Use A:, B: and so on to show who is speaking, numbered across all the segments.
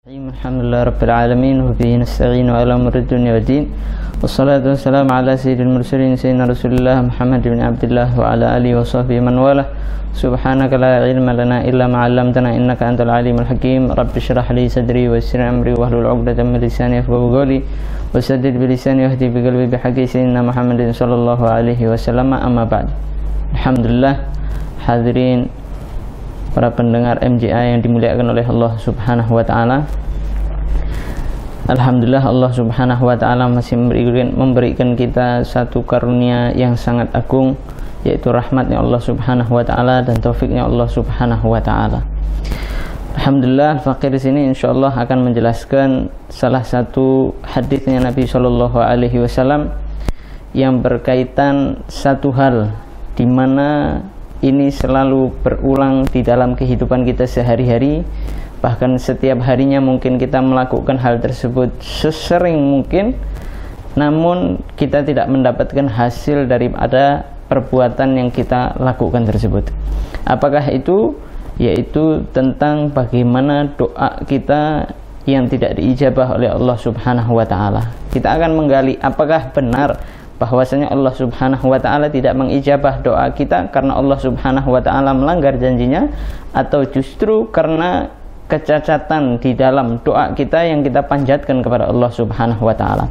A: Alhamdulillah Rabbil Alamin wa bihi nasta'inu ala umuri dunya wa din wassalatu wassalamu ala sayyidil mursalin sayyidina Rasulillah Muhammad bin Abdullah wa ala alihi wa sahbihi man wala subhanaka la ilma lana illa ma 'allamtana innaka antal alimul hakim rabbi shrah li sadri wa yassir amri wahlul 'uqdatam min lisani yafqahu qawli wa saddid bi lisani wahdi bi qalbi bi haqqi sayyidina Muhammadin sallallahu alaihi wasallam amma ba'd. Alhamdulillah hadirin para pendengar MJA yang dimuliakan oleh Allah Subhanahu wa taala. Alhamdulillah Allah Subhanahu wa taala masih memberikan kita satu karunia yang sangat agung, yaitu rahmatnya Allah Subhanahu wa taala dan taufiknya Allah Subhanahu wa taala. Alhamdulillah Al-Faqih di sini insyaallah akan menjelaskan salah satu hadisnya Nabi sallallahu alaihi wasallam yang berkaitan satu hal di mana ini selalu berulang di dalam kehidupan kita sehari-hari, bahkan setiap harinya mungkin kita melakukan hal tersebut sesering mungkin, namun kita tidak mendapatkan hasil daripada perbuatan yang kita lakukan tersebut. Apakah itu? Yaitu tentang bagaimana doa kita yang tidak diijabah oleh Allah Subhanahu wa taala. Kita akan menggali apakah benar bahwasanya Allah Subhanahu wa taala tidak mengijabah doa kita karena Allah Subhanahu wa taala melanggar janjinya, atau justru karena kecacatan di dalam doa kita yang kita panjatkan kepada Allah Subhanahu wa taala.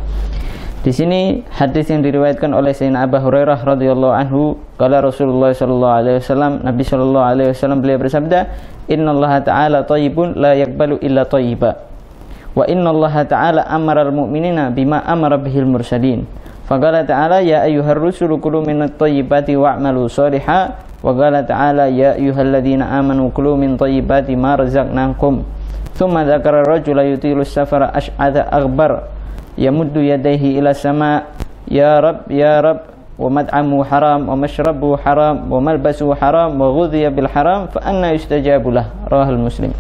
A: Di sini hadis yang diriwayatkan oleh Sayyidina Abu Hurairah radhiyallahu anhu, qala Rasulullah sallallahu alaihi wasallam, Nabi sallallahu alaihi wasallam beliau bersabda, "Innallaha ta'ala thayyibun la yaqbalu illa thayyiba. Wa innallaha ta'ala amara al-mu'minina bima amara bihil mursalin. Faqala ta'ala ya ayyuhar rusulu kulu minat thayyibati wa'malu shalihan wa qala ta'ala ya ayyuhalladzina amanu kulu min thayyibati ma razaqnakum." Thumma dzakara rajula yutilu safara ash'atha aghbar yamuddu yadayhi ila sama ya rab wa mat'amu haram wa mashrabu haram wa malbasu haram wa ghudhiya bil haram fa anna yustajabu lah. Rawahul Muslim.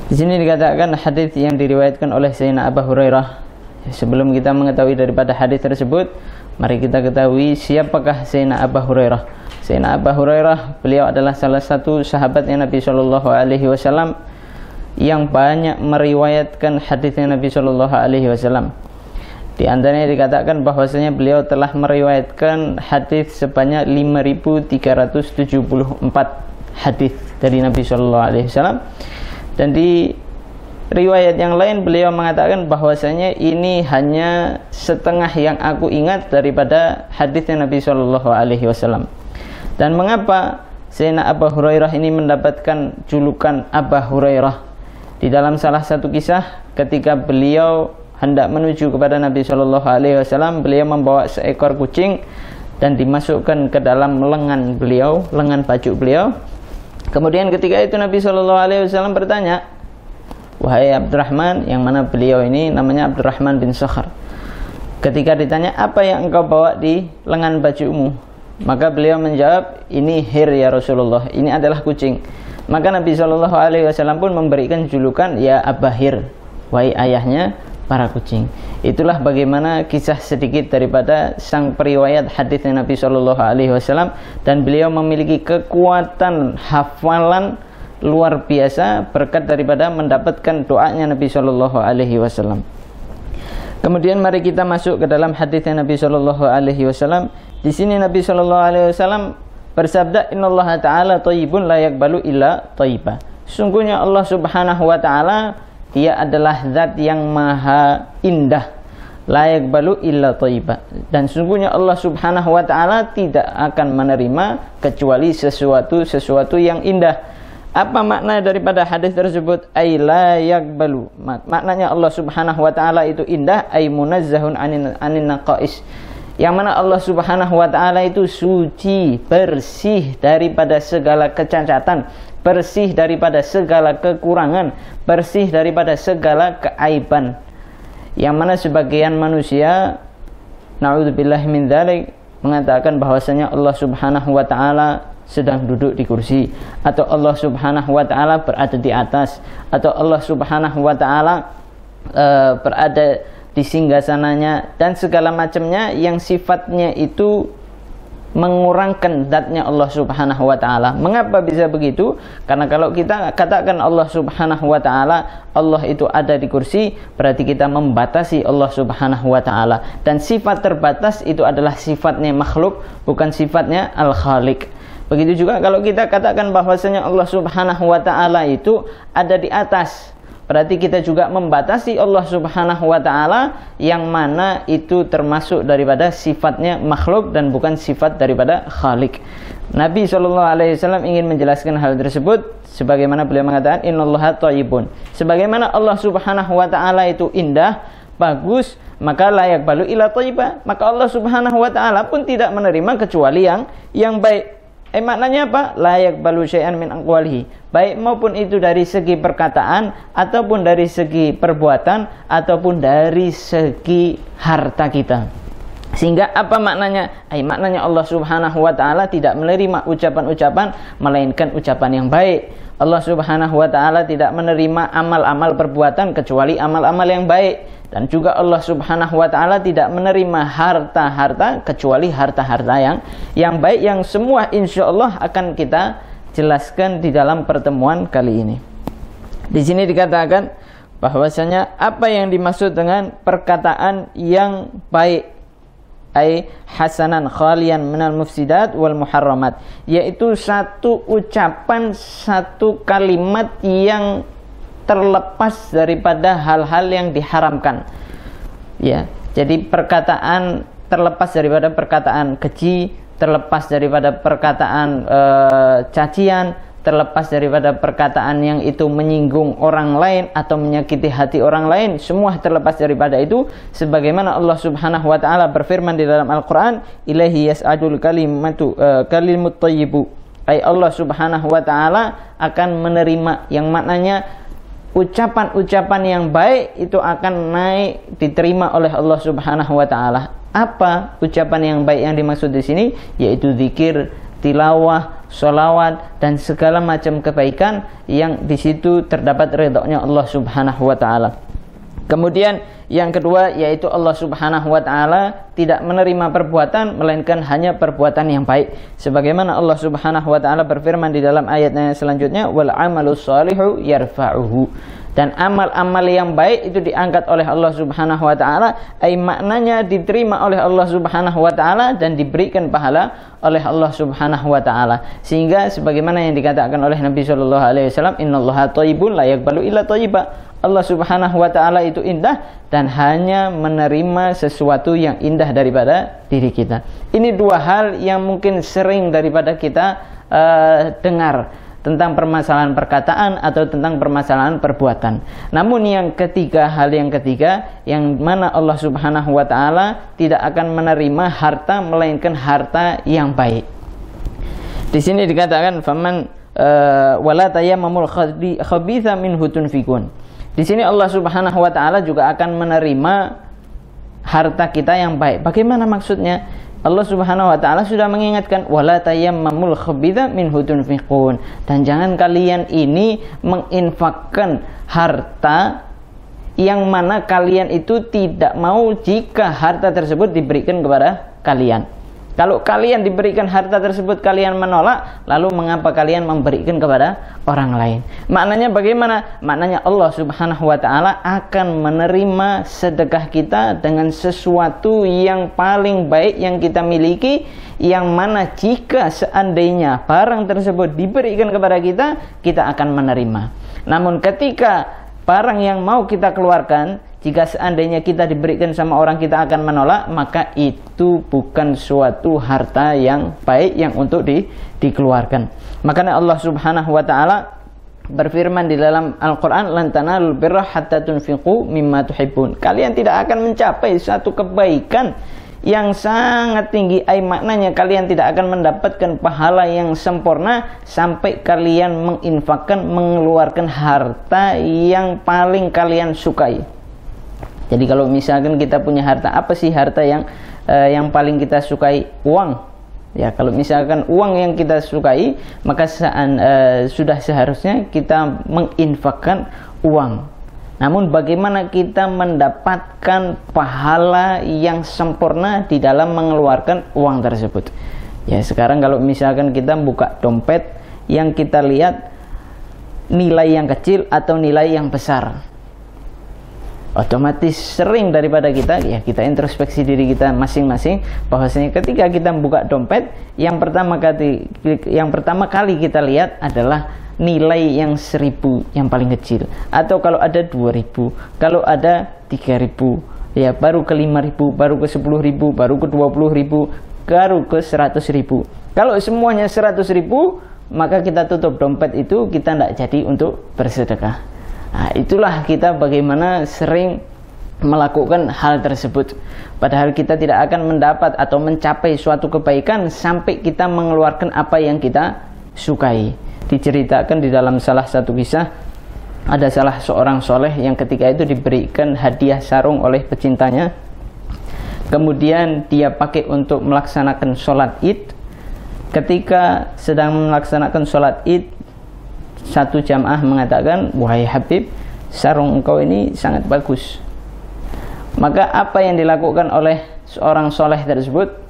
A: Di sini dikatakan hadis yang diriwayatkan oleh Sayyidina Abu Hurairah. Sebelum kita mengetahui daripada hadis tersebut, mari kita ketahui siapakah Sayyidina Abu Hurairah. Sayyidina Abu Hurairah, beliau adalah salah satu sahabatnya Nabi sallallahu alaihi wasallam yang banyak meriwayatkan hadisnya Nabi sallallahu alaihi wasallam. Di antaranya dikatakan bahwasanya beliau telah meriwayatkan hadis sebanyak 5374 hadis dari Nabi sallallahu alaihi wasallam. Dan di riwayat yang lain beliau mengatakan bahwasanya ini hanya setengah yang aku ingat daripada hadisnya Nabi sallallahu alaihi wasallam. Dan mengapa Sayyidina Abu Hurairah ini mendapatkan julukan Abu Hurairah? Di dalam salah satu kisah, ketika beliau hendak menuju kepada Nabi sallallahu alaihi wasallam, beliau membawa seekor kucing dan dimasukkan ke dalam lengan beliau, lengan baju beliau. Kemudian ketika itu Nabi sallallahu alaihi wasallam bertanya, "Wahai Abdurrahman," yang mana beliau ini namanya Abdurrahman bin Sakhar. Ketika ditanya, "Apa yang engkau bawa di lengan bajumu?" Maka beliau menjawab, "Ini hir ya Rasulullah, ini adalah kucing." Maka Nabi sallallahu alaihi wasallam pun memberikan julukan ya Abahir, wahai ayahnya para kucing. Itulah bagaimana kisah sedikit daripada sang periwayat hadisnya Nabi sallallahu alaihi wasallam, dan beliau memiliki kekuatan hafalan luar biasa berkat daripada mendapatkan doanya Nabi sallallahu alaihi wasallam. Kemudian mari kita masuk ke dalam hadisnya Nabi sallallahu alaihi wasallam. Di sini Nabi sallallahu alaihi wasallam bersabda, "Innallaha ta'ala thayyibun la yaqbalu illa thayyiba." Sungguhnya Allah Subhanahu wa taala, Dia adalah zat yang maha indah, la yaqbalu illa thayyiba. Dan sungguhnya Allah Subhanahu wa taala tidak akan menerima kecuali sesuatu yang indah. Apa makna daripada hadis tersebut? Ay la yaqbalu. Maknanya Allah Subhanahu wa taala itu indah, ay munazzahun anin naqais. Yang mana Allah Subhanahu wa taala itu suci, bersih daripada segala kecacatan, bersih daripada segala kekurangan, bersih daripada segala keaiban. Yang mana sebagian manusia, na'udzubillahi min dzalik, mengatakan bahwasanya Allah Subhanahu wa taala sedang duduk di kursi, atau Allah Subhanahu wa taala berada di atas, atau Allah Subhanahu wa taala berada di singgasananya, dan segala macamnya yang sifatnya itu mengurangkan zatnya Allah Subhanahu wa taala. Mengapa bisa begitu? Karena kalau kita katakan Allah Subhanahu wa taala, Allah itu ada di kursi, berarti kita membatasi Allah Subhanahu wa taala. Dan sifat terbatas itu adalah sifatnya makhluk, bukan sifatnya Al-Khaliq. Begitu juga kalau kita katakan bahwasanya Allah Subhanahu wa taala itu ada di atas, berarti kita juga membatasi Allah Subhanahu wa taala, yang mana itu termasuk daripada sifatnya makhluk dan bukan sifat daripada Khaliq. Nabi SAW ingin menjelaskan hal tersebut sebagaimana beliau mengatakan innallaha thayyibun. Sebagaimana Allah Subhanahu wa taala itu indah, bagus, maka layak balu ila thayyiba, maka Allah Subhanahu wa taala pun tidak menerima kecuali yang baik. Maknanya apa? Layak balu syai'an min aqwalihi, baik maupun itu dari segi perkataan ataupun dari segi perbuatan ataupun dari segi harta kita. Sehingga apa maknanya? Maknanya Allah Subhanahu wa taala tidak menerima ucapan-ucapan melainkan ucapan yang baik. Allah Subhanahu wa taala tidak menerima amal-amal perbuatan kecuali amal-amal yang baik. Dan juga Allah Subhanahu wa taala tidak menerima harta-harta kecuali harta-harta yang baik, yang semua insya Allah akan kita jelaskan di dalam pertemuan kali ini. Di sini dikatakan bahwasanya apa yang dimaksud dengan perkataan yang baik, hasanan khalian minal mufsidat wal muharramat, yaitu satu ucapan, satu kalimat yang terlepas daripada hal-hal yang diharamkan. Ya, jadi perkataan terlepas daripada perkataan keji, terlepas daripada perkataan cacian, terlepas daripada perkataan yang itu menyinggung orang lain atau menyakiti hati orang lain, semua terlepas daripada itu. Sebagaimana Allah Subhanahu wa taala berfirman di dalam Al-Qur'an, ilaihi yas'adul kalimut thayyibu. Allah Subhanahu wa taala akan menerima, yang maknanya ucapan-ucapan yang baik itu akan naik diterima oleh Allah Subhanahu wa taala. Apa ucapan yang baik yang dimaksud di sini? Yaitu zikir, tilawah, sholawat dan segala macam kebaikan yang di situ terdapat ridhonya Allah Subhanahu wa taala. Kemudian yang kedua yaitu Allah Subhanahu wa taala tidak menerima perbuatan melainkan hanya perbuatan yang baik. Sebagaimana Allah Subhanahu wa taala berfirman di dalam ayatnya selanjutnya, wal amalus shalihu yarfa'uhu. Dan amal-amal yang baik itu diangkat oleh Allah Subhanahu wa taala, maknanya diterima oleh Allah Subhanahu wa taala dan diberikan pahala oleh Allah Subhanahu wa taala. Sehingga sebagaimana yang dikatakan oleh Nabi sallallahu alaihi wasallam, innallaha thayyibun la yaqbalu illa thayyiba. Allah Subhanahu wa taala itu indah dan hanya menerima sesuatu yang indah daripada diri kita. Ini dua hal yang mungkin sering daripada kita dengar tentang permasalahan perkataan atau tentang permasalahan perbuatan. Namun yang ketiga, hal yang ketiga, yang mana Allah Subhanahu wa taala tidak akan menerima harta melainkan harta yang baik. Di sini dikatakan faman wala tayammamul khabitha minhu tunfikun. Di sini Allah Subhanahu wa taala juga akan menerima harta kita yang baik. Bagaimana maksudnya? Allah Subhanahu wa taala sudah mengingatkan wala tayammamul khabitha minhu tunfiqun, dan jangan kalian ini menginfakkan harta yang mana kalian itu tidak mau jika harta tersebut diberikan kepada kalian. Kalau kalian diberikan harta tersebut kalian menolak, lalu mengapa kalian memberikan kepada orang lain? Maknanya bagaimana? Maknanya Allah Subhanahu wa taala akan menerima sedekah kita dengan sesuatu yang paling baik yang kita miliki, yang mana jika seandainya barang tersebut diberikan kepada kita, kita akan menerima. Namun ketika barang yang mau kita keluarkan, jika seandainya kita diberikan sama orang kita akan menolak, maka itu bukan suatu harta yang baik yang untuk dikeluarkan. Makanya Allah Subhanahu wa taala berfirman di dalam Al-Qur'an, lan tanalul birra hatta tunfiqu mimma tuhibbun. Kalian tidak akan mencapai suatu kebaikan yang sangat tinggi, maknanya kalian tidak akan mendapatkan pahala yang sempurna sampai kalian menginfakkan, mengeluarkan harta yang paling kalian sukai. Jadi kalau misalkan kita punya harta, apa sih harta yang paling kita sukai? Uang. Ya, kalau misalkan uang yang kita sukai, maka sudah seharusnya kita menginfakkan uang. Namun bagaimana kita mendapatkan pahala yang sempurna di dalam mengeluarkan uang tersebut? Ya, sekarang kalau misalkan kita buka dompet yang kita lihat nilai yang kecil atau nilai yang besar, otomatis sering daripada kita, ya kita introspeksi diri kita masing-masing bahwasanya ketika kita buka dompet yang pertama kali kita lihat adalah nilai yang 1.000 yang paling kecil, atau kalau ada 2.000, kalau ada 3.000, ya baru ke 5.000, baru ke 10.000, baru ke 20.000, baru ke 100.000. Kalau semuanya 100.000, maka kita tutup dompet itu, kita tidak jadi untuk bersedekah. Nah, itulah kita bagaimana sering melakukan hal tersebut, padahal kita tidak akan mendapat atau mencapai suatu kebaikan sampai kita mengeluarkan apa yang kita sukai. Diceritakan di dalam salah satu kisah, ada salah seorang soleh yang ketika itu diberikan hadiah sarung oleh pecintanya, kemudian dia pakai untuk melaksanakan sholat id. Ketika sedang melaksanakan sholat id, satu jamaah mengatakan, wahai Habib, sarung engkau ini sangat bagus. Maka apa yang dilakukan oleh seorang soleh tersebut?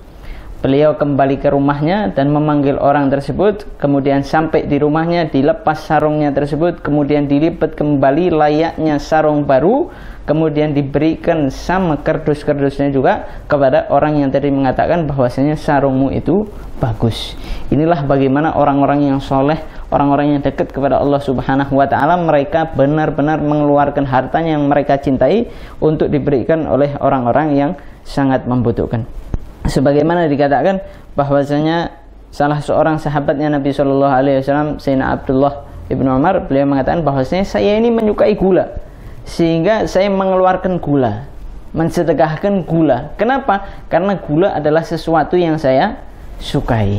A: Beliau kembali ke rumahnya dan memanggil orang tersebut, kemudian sampai di rumahnya dilepas sarungnya tersebut, kemudian dilipat kembali layaknya sarung baru, kemudian diberikan sama kardus-kardusnya juga kepada orang yang tadi mengatakan bahwasanya sarungmu itu bagus. Inilah bagaimana orang-orang yang soleh, orang-orang yang dekat kepada Allah Subhanahu wa Ta'ala, mereka benar-benar mengeluarkan hartanya yang mereka cintai untuk diberikan oleh orang-orang yang sangat membutuhkan. Sebagaimana dikatakan bahwasanya salah seorang sahabatnya Nabi Shallallahu Alaihi Wasallam, Sayyidina Abdullah ibnu Umar, beliau mengatakan bahwasanya saya ini menyukai gula, sehingga saya mengeluarkan gula, mensedekahkan gula. Kenapa? Karena gula adalah sesuatu yang saya sukai.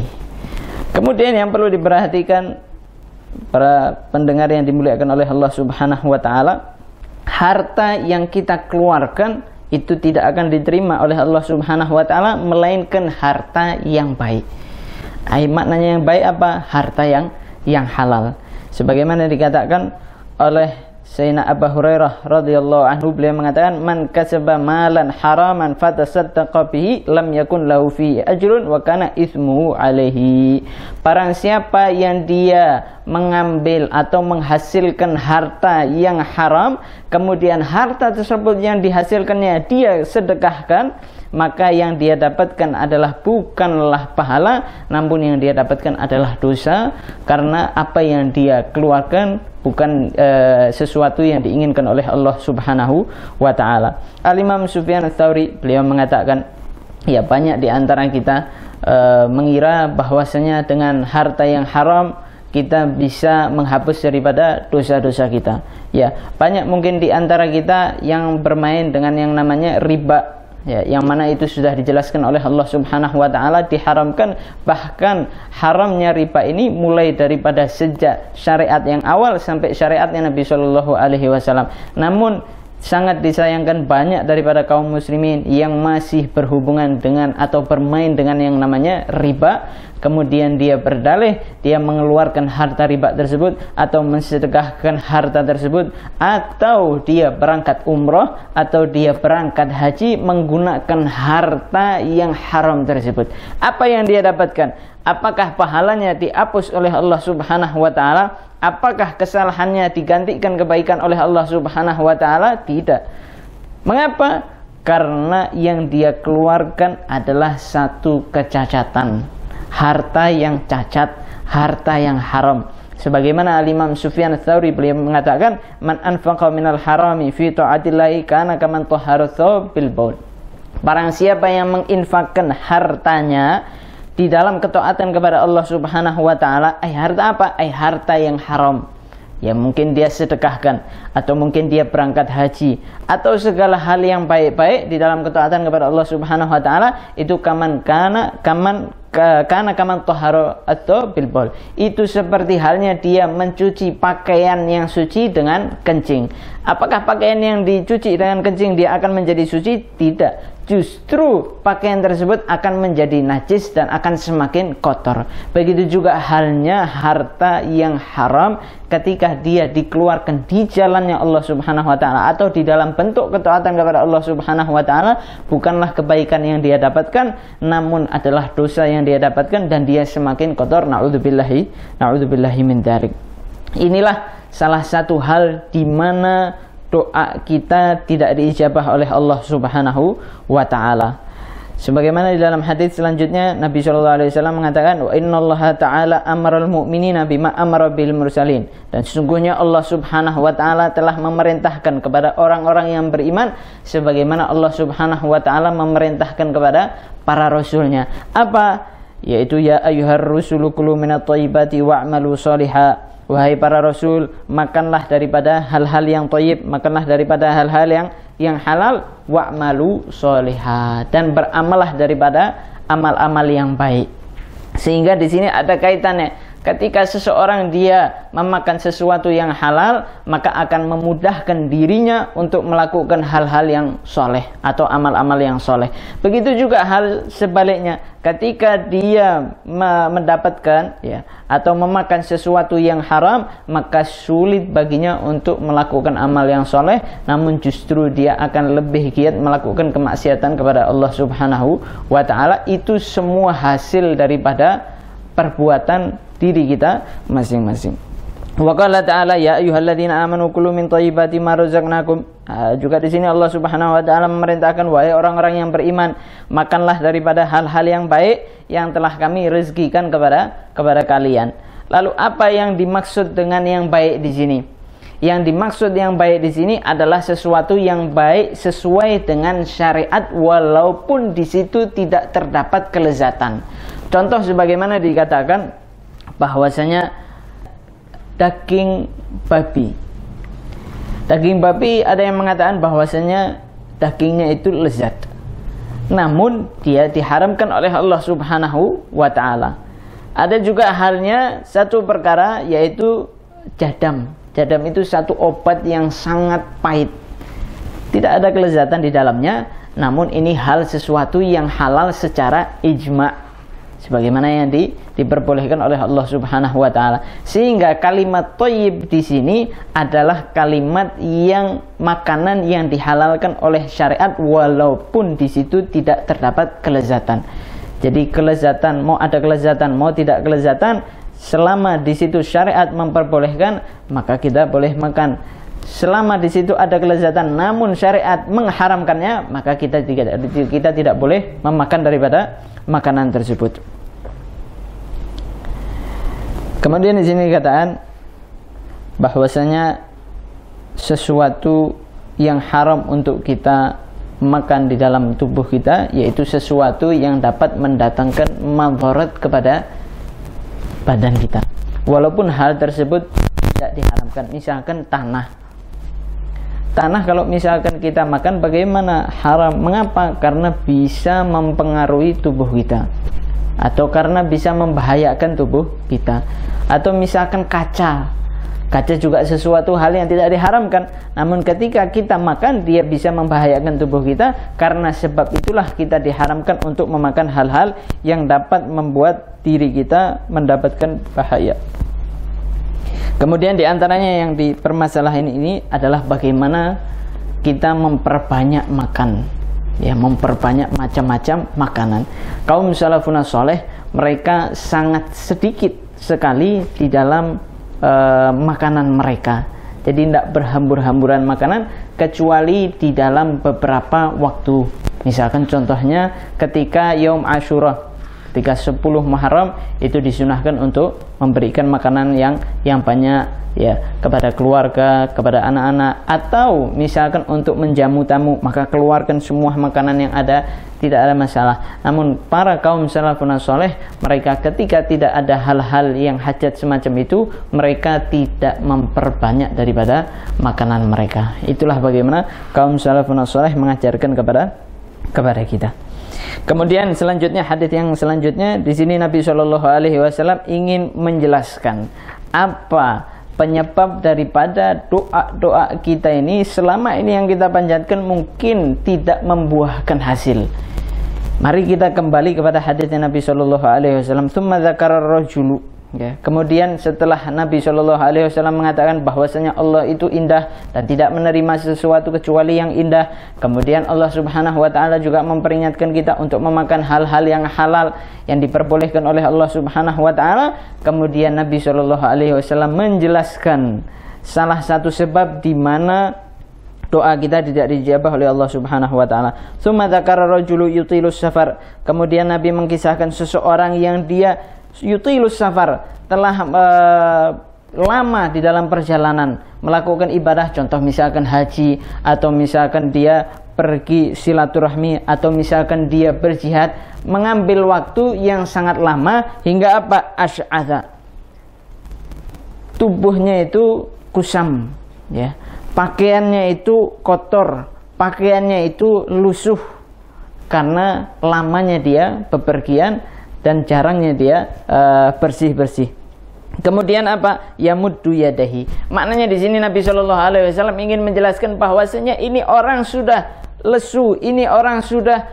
A: Kemudian yang perlu diperhatikan para pendengar yang dimuliakan oleh Allah Subhanahu wa Ta'ala, harta yang kita keluarkan itu tidak akan diterima oleh Allah Subhanahu wa Ta'ala melainkan harta yang baik. Maknanya yang baik apa? Harta yang halal. Sebagaimana dikatakan oleh Sayyidina Abu Hurairah radhiyallahu anhu, beliau mengatakan, man kasaba malan haraman fatasaddaqa bihi lam yakun lahu fihi ajrun wa kana ismuhu alaihi. Barang siapa yang dia mengambil atau menghasilkan harta yang haram, kemudian harta tersebut yang dihasilkannya dia sedekahkan, maka yang dia dapatkan adalah bukanlah pahala, namun yang dia dapatkan adalah dosa, karena apa yang dia keluarkan bukan sesuatu yang diinginkan oleh Allah Subhanahu wa Ta'ala. Al-Imam Sufyan Ats-Tsauri, beliau mengatakan, ya banyak di antara kita mengira bahwasanya dengan harta yang haram kita bisa menghapus daripada dosa-dosa kita. Ya, banyak mungkin di antara kita yang bermain dengan yang namanya riba, ya, yang mana itu sudah dijelaskan oleh Allah Subhanahu wa Ta'ala diharamkan. Bahkan haramnya riba ini mulai daripada sejak syariat yang awal sampai syariatnya Nabi Shallallahu Alaihi Wasallam. Namun sangat disayangkan banyak daripada kaum muslimin yang masih berhubungan dengan atau bermain dengan yang namanya riba. Kemudian dia berdalih, dia mengeluarkan harta riba tersebut atau mensedekahkan harta tersebut, atau dia berangkat umroh atau dia berangkat haji menggunakan harta yang haram tersebut. Apa yang dia dapatkan? Apakah pahalanya dihapus oleh Allah Subhanahu wa Ta'ala? Apakah kesalahannya digantikan kebaikan oleh Allah Subhanahu wa Ta'ala? Tidak. Mengapa? Karena yang dia keluarkan adalah satu kecacatan, harta yang cacat, harta yang haram. Sebagaimana Al-Imam Sufyan Ats-Tsauri, beliau mengatakan, man anfaqa minal harami fi ta'atillahi kana kaman tahhara thawb bil baul. Barang siapa yang menginfakkan hartanya di dalam ketaatan kepada Allah Subhanahu wa Ta'ala, harta apa? Harta yang haram. Ya mungkin dia sedekahkan, atau mungkin dia berangkat haji, atau segala hal yang baik-baik di dalam ketaatan kepada Allah Subhanahu wa Ta'ala, itu kaman tahhara atau bilbol. Itu seperti halnya dia mencuci pakaian yang suci dengan kencing. Apakah pakaian yang dicuci dengan kencing dia akan menjadi suci? Tidak. Justru pakaian tersebut akan menjadi najis dan akan semakin kotor. Begitu juga halnya harta yang haram, ketika dia dikeluarkan di jalan firman-Nya Allah Subhanahu wa taala atau di dalam bentuk ketaatan kepada Allah Subhanahu wa taala, bukanlah kebaikan yang dia dapatkan, namun adalah dosa yang dia dapatkan dan dia semakin kotor. Na'udzubillahi min dzalik. Inilah salah satu hal di mana doa kita tidak diijabah oleh Allah Subhanahu wa taala. Sebagaimana di dalam hadis selanjutnya Nabi SAW mengatakan, wa innallaha ta'ala amaral mu'minina bima amara bil mursalin, dan sesungguhnya Allah Subhanahu wa taala telah memerintahkan kepada orang-orang yang beriman sebagaimana Allah Subhanahu wa taala memerintahkan kepada para rasulnya. Apa? Yaitu ya ayyuhar rusulu kulu minat thayyibati wa'malu shaliha. Wahai para rasul, makanlah daripada hal-hal yang thayyib, makanlah daripada hal-hal yang halal, wa'malu sholiha, dan beramallah daripada amal-amal yang baik. Sehingga di sini ada kaitannya. Ketika seseorang dia memakan sesuatu yang halal, maka akan memudahkan dirinya untuk melakukan hal-hal yang soleh atau amal-amal yang soleh. Begitu juga hal sebaliknya, ketika dia mendapatkan atau memakan sesuatu yang haram, maka sulit baginya untuk melakukan amal yang soleh, namun justru dia akan lebih giat melakukan kemaksiatan kepada Allah Subhanahu wa ta'ala. Itu semua hasil daripada perbuatan diri kita masing-masing. Wa qala ta'ala ya ayyuhalladzina amanu kulu min thayyibati ma razaqnakum. Juga di sini Allah Subhanahu wa taala memerintahkan, wahai orang-orang yang beriman, makanlah daripada hal-hal yang baik yang telah kami rezekikan kepada kalian. Lalu apa yang dimaksud dengan yang baik di sini? Yang dimaksud yang baik di sini adalah sesuatu yang baik sesuai dengan syariat, walaupun di situ tidak terdapat kelezatan. Contoh sebagaimana dikatakan bahwasanya daging babi. Daging babi ada yang mengatakan bahwasanya dagingnya itu lezat, namun dia diharamkan oleh Allah Subhanahu wa taala. Ada juga halnya satu perkara, yaitu jadam. Jadam itu satu obat yang sangat pahit, tidak ada kelezatan di dalamnya, namun ini hal sesuatu yang halal secara ijma', sebagaimana yang diperbolehkan oleh Allah Subhanahu wa taala. Sehingga kalimat thayyib di sini adalah kalimat yang makanan yang dihalalkan oleh syariat, walaupun di situ tidak terdapat kelezatan. Jadi kelezatan, mau ada kelezatan, mau tidak kelezatan, selama di situ syariat memperbolehkan, maka kita boleh makan. Selama di situ ada kelezatan namun syariat mengharamkannya, maka kita tidak boleh memakan daripada makanan tersebut. Kemudian di sini dikatakan bahwasanya sesuatu yang haram untuk kita makan di dalam tubuh kita, yaitu sesuatu yang dapat mendatangkan madarat kepada badan kita, walaupun hal tersebut tidak diharamkan. Misalkan tanah, kalau misalkan kita makan, bagaimana haram? Mengapa? Karena bisa mempengaruhi tubuh kita, atau karena bisa membahayakan tubuh kita. Atau misalkan kaca juga sesuatu hal yang tidak diharamkan, namun ketika kita makan dia bisa membahayakan tubuh kita. Karena sebab itulah kita diharamkan untuk memakan hal-hal yang dapat membuat diri kita mendapatkan bahaya. Kemudian diantaranya yang dipermasalahan ini adalah bagaimana kita memperbanyak makan, memperbanyak macam-macam makanan. Kaum salafun saleh mereka sangat sedikit sekali di dalam makanan mereka. Jadi tidak berhambur-hamburan makanan, kecuali di dalam beberapa waktu. Misalkan contohnya ketika Yaum Ashura, ketika 10 Muharram, itu disunahkan untuk memberikan makanan yang banyak kepada keluarga, kepada anak-anak, atau misalkan untuk menjamu tamu, maka keluarkan semua makanan yang ada, tidak ada masalah. Namun para kaum salafun saleh mereka ketika tidak ada hal-hal yang hajat semacam itu, mereka tidak memperbanyak daripada makanan mereka. Itulah bagaimana kaum salafun saleh mengajarkan kepada kita. Kemudian selanjutnya, hadis yang selanjutnya di sini Nabi Shallallahu Alaihi Wasallam ingin menjelaskan apa penyebab daripada doa-doa kita ini selama ini yang kita panjatkan mungkin tidak membuahkan hasil. Mari kita kembali kepada hadisnya Nabi Shallallahu Alaihi Wasallam. Tsumma dzakara ar-rajulu, Ya, kemudian setelah Nabi Shallallahu Alaihi Wasallam mengatakan bahwasanya Allah itu indah dan tidak menerima sesuatu kecuali yang indah, kemudian Allah Subhanahu Wa Taala juga memperingatkan kita untuk memakan hal-hal yang halal yang diperbolehkan oleh Allah Subhanahu Wa Taala. Kemudian Nabi Shallallahu Alaihi Wasallam menjelaskan salah satu sebab di mana doa kita tidak dijabah oleh Allah Subhanahu Wa Taala. Tsumma dzakara rajulu yutilus safar. Kemudian Nabi mengisahkan seseorang yang dia yutilus safar, telah lama di dalam perjalanan melakukan ibadah, contoh misalkan haji, atau misalkan dia pergi silaturahmi, atau misalkan dia berjihad, mengambil waktu yang sangat lama hingga apa? Asy'atha, tubuhnya itu kusam, ya, pakaiannya itu kotor, pakaiannya itu lusuh karena lamanya dia bepergian dan jarangnya dia bersih-bersih. Kemudian apa? Yamuddu yadahi. Maknanya di sini Nabi Shallallahu Alaihi Wasallam ingin menjelaskan bahwasanya ini orang sudah lesu, ini orang sudah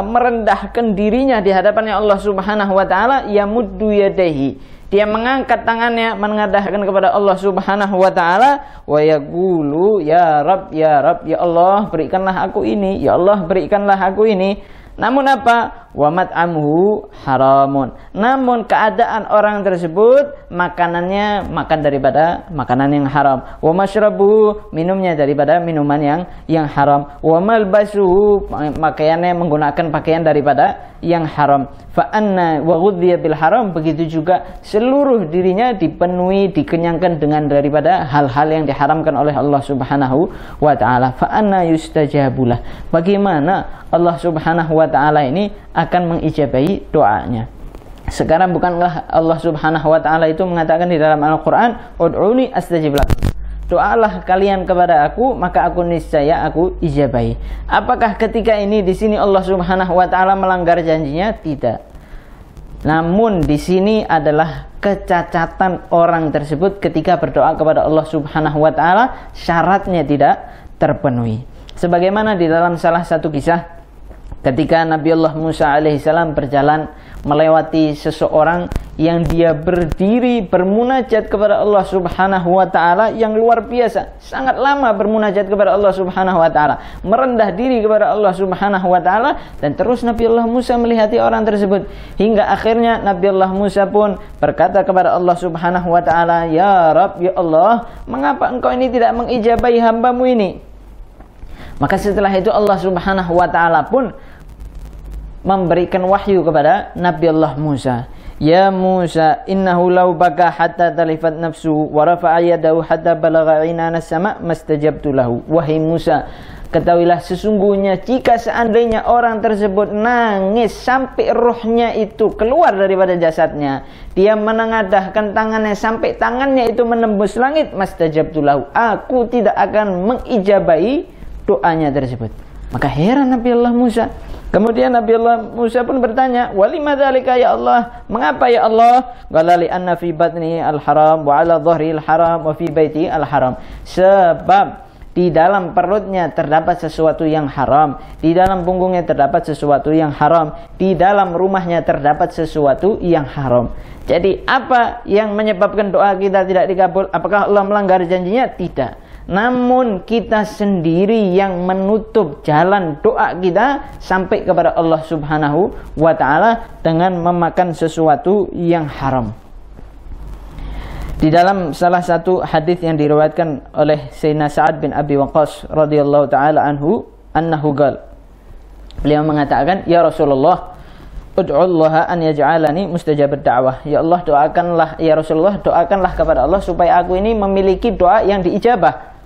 A: merendahkan dirinya di hadapannya Allah Subhanahu Wa Taala. Yamuddu yadahi. Dia mengangkat tangannya menengadahkan kepada Allah Subhanahu Wa Taala. Wa yaqulu ya Rabb, ya Rabb, ya Allah berikanlah aku ini, ya Allah berikanlah aku ini. Namun apa? Wa mat'amuhu haramun. Namun keadaan orang tersebut makanannya makan daripada makanan yang haram. Wa mashrabuhu, minumnya daripada minuman yang haram. Wa malbasuhu, pakaiannya menggunakan pakaian daripada yang haram. Fa anna wa ghudhiya bil haram, begitu juga seluruh dirinya dipenuhi, dikenyangkan dengan daripada hal-hal yang diharamkan oleh Allah Subhanahu wa Ta'ala. Fa anna yustajabulah, bagaimana Allah Subhanahu wa Ta'ala ini akan mengijabahi doanya. Sekarang bukankah Allah Subhanahu wa Ta'ala itu mengatakan di dalam Al-Qur'an, ud'uni astajib lakum, doalah kalian kepada aku maka aku niscaya aku ijabahi. Apakah ketika ini di sini Allah Subhanahu wa Ta'ala melanggar janjinya? Tidak. Namun di sini adalah kecacatan orang tersebut ketika berdoa kepada Allah Subhanahu wa Ta'ala, syaratnya tidak terpenuhi. Sebagaimana di dalam salah satu kisah ketika Nabi Allah Musa alaihissalam berjalan melewati seseorang yang dia berdiri bermunajat kepada Allah Subhanahu wa Ta'ala yang luar biasa, sangat lama bermunajat kepada Allah Subhanahu wa Ta'ala, merendah diri kepada Allah Subhanahu wa Ta'ala, dan terus Nabi Allah Musa melihati orang tersebut hingga akhirnya Nabi Allah Musa pun berkata kepada Allah Subhanahu wa Ta'ala, ya Rabb, ya Allah, mengapa engkau ini tidak mengijabahi hambamu ini? Maka setelah itu Allah Subhanahu wa Ta'ala pun memberikan wahyu kepada Nabi Allah Musa. Ya Musa, innahu law baka hatta talifat nafsu wa rafa'a yadahu hatta balagha 'inana sama mastajabtu lahu. Wahai Musa, ketahuilah sesungguhnya jika seandainya orang tersebut nangis sampai rohnya itu keluar daripada jasadnya, dia menengadahkan tangannya sampai tangannya itu menembus langit, mastajabtu lahu, aku tidak akan mengijabahi doanya tersebut. Maka heran Nabi Allah Musa. Kemudian Nabi Allah Musa pun bertanya, walima dzalika ya Allah, mengapa ya Allah? Qala li anna fi batni al-haram wa ala dhahri al-haram wa fi baiti al-haram. Sebab di dalam perutnya terdapat sesuatu yang haram, di dalam punggungnya terdapat sesuatu yang haram, di dalam rumahnya terdapat sesuatu yang haram. Jadi apa yang menyebabkan doa kita tidak dikabul? Apakah Allah melanggar janjinya? Tidak. Namun kita sendiri yang menutup jalan doa kita sampai kepada Allah Subhanahu wa Ta'ala dengan memakan sesuatu yang haram. Di dalam salah satu hadis yang diriwayatkan oleh Sayyidina Sa'ad bin Abi Waqqas radhiyallahu taala anhu, annahu qala, beliau mengatakan, ya Rasulullah, ud'ullaha an yaj'alani mustajabat da'wah. Ya Allah, doakanlah, ya Rasulullah, doakanlah kepada Allah supaya aku ini memiliki doa yang diijabah.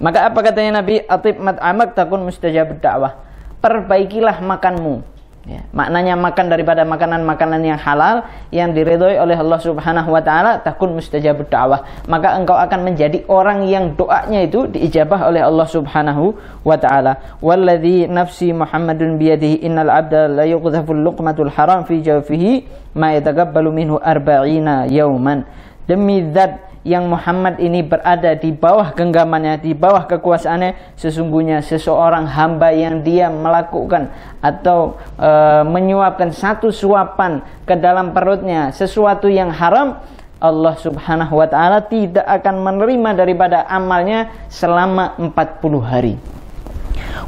A: Maka apa katanya Nabi? Atib mat'amak takun mustajabat da'wah. Perbaikilah makanmu. Ya, maknanya makan daripada makanan-makanan yang halal yang diridhoi oleh Allah Subhanahu wa Ta'ala, takun mustajabat da'wah. Maka engkau akan menjadi orang yang doanya itu diijabah oleh Allah Subhanahu wa Ta'ala. Walladzi nafsi Muhammadun biyadihi innal abda la yuqdhafu luqmatul haram fi jawfihi ma yataqabbalu minhu arba'ina yauman. Demi zat yang Muhammad ini berada di bawah genggamannya, di bawah kekuasaannya, sesungguhnya seseorang hamba yang dia melakukan atau menyuapkan satu suapan ke dalam perutnya sesuatu yang haram, Allah subhanahu wa ta'ala tidak akan menerima daripada amalnya selama 40 hari.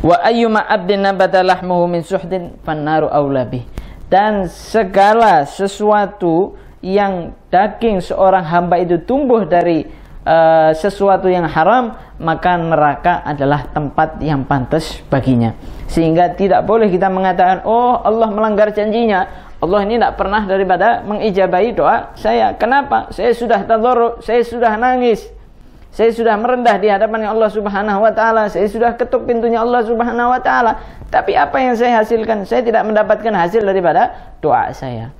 A: Wa ayyuma abdin nabata lahmuhu min suhdin fannaru aula bih. Dan segala sesuatu yang daging seorang hamba itu tumbuh dari sesuatu yang haram, maka neraka adalah tempat yang pantas baginya. Sehingga tidak boleh kita mengatakan, oh Allah melanggar janjinya, Allah ini tidak pernah daripada mengijabahi doa saya. Kenapa? Saya sudah tadarru, saya sudah nangis, saya sudah merendah di hadapan Allah subhanahu wa ta'ala, saya sudah ketuk pintunya Allah subhanahu wa ta'ala, tapi apa yang saya hasilkan? Saya tidak mendapatkan hasil daripada doa saya.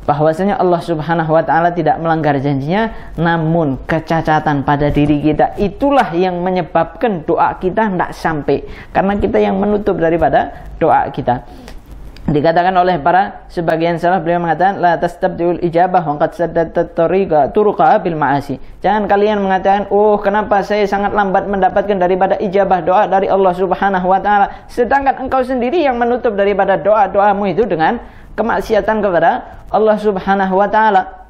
A: Bahwasanya Allah subhanahu wa ta'ala tidak melanggar janjinya, namun kecacatan pada diri kita itulah yang menyebabkan doa kita tidak sampai, karena kita yang menutup daripada doa kita. Dikatakan oleh para sebagian salaf, beliau mengatakan la tastabdiul ijabah wa qad saddatat tariqa turuqa bil ma'asi. Jangan kalian mengatakan, oh kenapa saya sangat lambat mendapatkan daripada ijabah doa dari Allah subhanahu wa ta'ala, sedangkan engkau sendiri yang menutup daripada doa-doamu itu dengan kemaksiatan kepada Allah subhanahu wa ta'ala.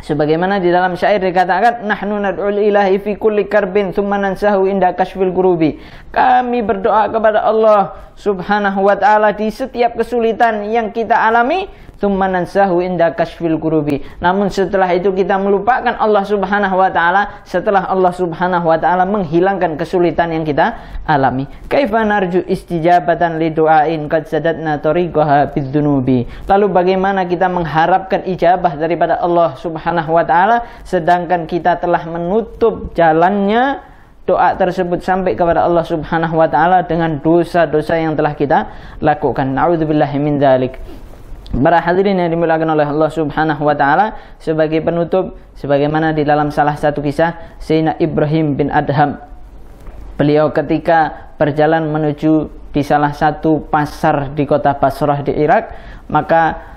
A: Sebagaimana di dalam syair dikatakan, nahnu nad'ul ilahi fi kulli karbin thumma nansahu inda kashfil kurubi. Kami berdoa kepada Allah subhanahu wa ta'ala di setiap kesulitan yang kita alami, thumma nansahu inda kashfil kurubi. Namun setelah itu kita melupakan Allah subhanahu wa ta'ala setelah Allah subhanahu wa ta'ala menghilangkan kesulitan yang kita alami. Kaifa narju istijabatan li du'ain qad sadatna tariqaha bidzunubi. Lalu bagaimana kita mengharapkan ijabah daripada Allah subhanahu wa ta'ala sedangkan kita telah menutup jalannya doa tersebut sampai kepada Allah subhanahu wa ta'ala dengan dosa-dosa yang telah kita lakukan. Na'udzubillahi min dzalik. Para hadirin yang dimuliakan oleh Allah subhanahu wa ta'ala, sebagai penutup, sebagaimana di dalam salah satu kisah Sayyidina Ibrahim bin Adham, beliau ketika berjalan menuju di salah satu pasar di kota Basrah di Irak, maka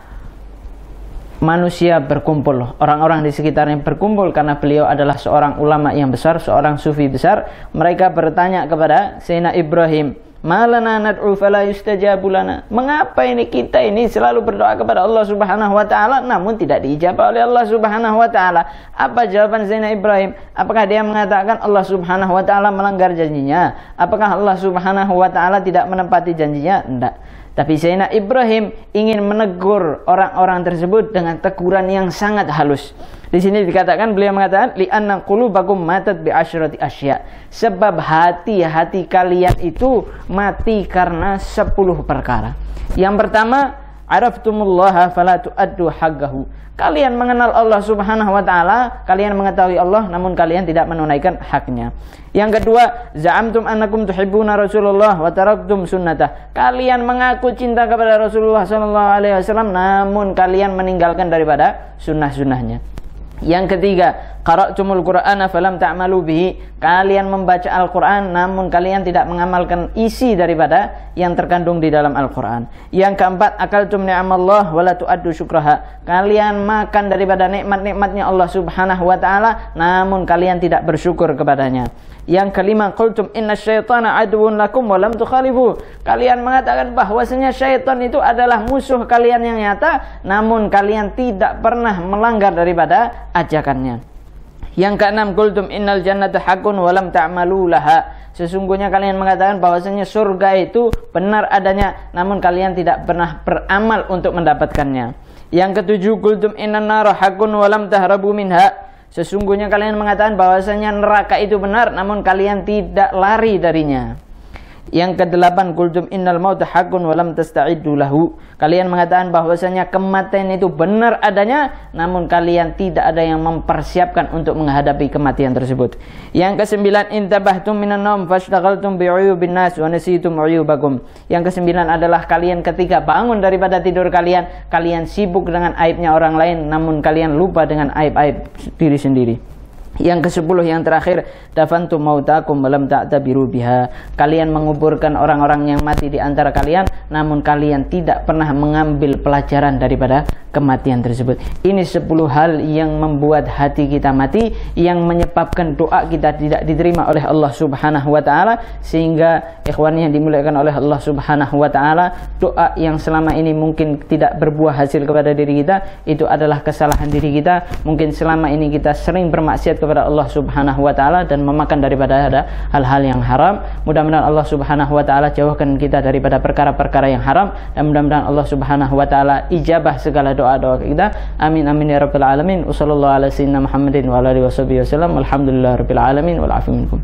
A: manusia berkumpul, orang-orang di sekitarnya berkumpul karena beliau adalah seorang ulama yang besar, seorang sufi besar. Mereka bertanya kepada Sayyidina Ibrahim, malana nad'u fala yustajabu lana. Mengapa ini kita ini selalu berdoa kepada Allah subhanahu wa ta'ala namun tidak diijabah oleh Allah subhanahu wa ta'ala? Apa jawaban Sayyidina Ibrahim? Apakah dia mengatakan Allah subhanahu wa ta'ala melanggar janjinya? Apakah Allah subhanahu wa ta'ala tidak menepati janjinya? Tidak. Tapi Sayyidina Ibrahim ingin menegur orang-orang tersebut dengan teguran yang sangat halus. Di sini dikatakan, beliau mengatakan li'anna qulubakum matat bi asyrati asya. Sebab hati-hati kalian itu mati karena 10 perkara. Yang pertama, araftumullaha fala tu'addu haqqahu. Kalian mengenal Allah subhanahu wa ta'ala, kalian mengetahui Allah namun kalian tidak menunaikan haknya. Yang kedua, za'amtum annakum tuhibbuna Rasulullah wa taraktum sunnatah. Kalian mengaku cinta kepada Rasulullah sallallahu alaihi wasallam namun kalian meninggalkan daripada sunnah-sunnahnya. Yang ketiga, qara'tumul Qur'ana falam ta'malu bihi. Kalian membaca Al-Qur'an namun kalian tidak mengamalkan isi daripada yang terkandung di dalam Al-Qur'an. Yang keempat, akaltum ni'amallah wa la tu'addu syukraha. Kalian makan daripada nikmat-nikmatnya Allah Subhanahu wa taala namun kalian tidak bersyukur kepadanya. Yang kelima, qultum innasyaitana aduwwun lakum wa lam tukhalifu. Kalian mengatakan bahwasanya syaitan itu adalah musuh kalian yang nyata namun kalian tidak pernah melanggar daripada ajakannya. Yang keenam, qultum innal jannata haqqun wa lam ta'malu laha. Sesungguhnya kalian mengatakan bahwasanya surga itu benar adanya namun kalian tidak pernah beramal untuk mendapatkannya. Yang ketujuh, qultum innan nara haqqun wa lam tahrabu minha. Sesungguhnya kalian mengatakan bahwasanya neraka itu benar namun kalian tidak lari darinya. Yang kedelapan, qultum innal mauta haqqun wa lam tasta'iddu lahu. Kalian mengatakan bahwasanya kematian itu benar adanya namun kalian tidak ada yang mempersiapkan untuk menghadapi kematian tersebut. Yang kesembilan, intabahtum minan naum fashtaghaltum bi'uyubin nas wa nasitum uyubakum. Yang kesembilan adalah kalian ketika bangun daripada tidur kalian, kalian sibuk dengan aibnya orang lain namun kalian lupa dengan aib-aib diri sendiri. Yang ke-10 yang terakhir, dafantum mautakum walam ta'tabiru biha. Kalian menguburkan orang-orang yang mati di antara kalian, namun kalian tidak pernah mengambil pelajaran daripada kematian tersebut. Ini 10 hal yang membuat hati kita mati, yang menyebabkan doa kita tidak diterima oleh Allah Subhanahu wa taala, sehingga ikhwan yang dimuliakan oleh Allah Subhanahu wa taala, doa yang selama ini mungkin tidak berbuah hasil kepada diri kita, itu adalah kesalahan diri kita. Mungkin selama ini kita sering bermaksiat kepada Allah Subhanahu wa taala dan memakan daripada hal-hal yang haram. Mudah-mudahan Allah Subhanahu wa taala jauhkan kita daripada perkara-perkara yang haram, dan mudah-mudahan Allah Subhanahu wa taala ijabah segala doa-doa kita. Amin amin ya rabbal alamin. Wassallallahu ala sayyidina Muhammadin wa ala alihi wasallam. Alhamdulillah rabbil alamin wal afu minkum.